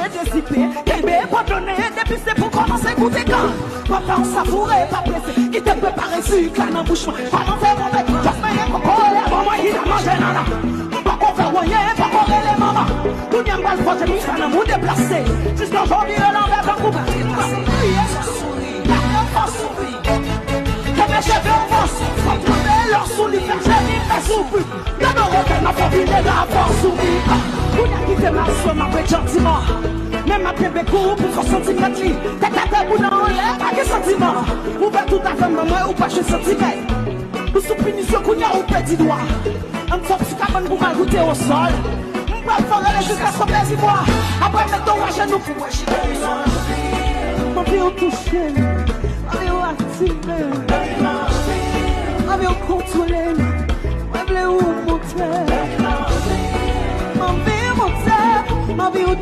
décipé, qu'elle pas donné, depuis c'est pour commencer à goûter quand. Papa, on savourait, pas pressé, il te préparait sur canne en bouche. Comment faire mon bec, just me y'a coco, y'a maman, il a mangé nana. Pas qu'on fait rien, pas qu'on fait les mamans. Tout n'y a pas de faute, il faut nous déplacer. Jusqu'à aujourd'hui, l'envers va couper. Que mes cheveux en force, faut trouver leur souris, faire génie, faire souffrir. Y'a de requin, ma famille, les gars, pour sourire. Vous n'avez quitté ma soeur, ma bête gentiment. Même ma bébé court pour 30 cm. T'as qu'à te bouler en l'air, pas de sentiment. Vous faites tout à fait, maman, ou pas chez centimètre. Vous sous punition, qu'on y a ou petit doigt. Un top, si t'as bonne pour mal goûter au sol. On va faire aller jusqu'à son plaisir, moi. Après, mettons à genoux pour wesh. On vient au toucher, on vient au activer, on vient au contrôler, on vient au monter. On vient au monter, on vient au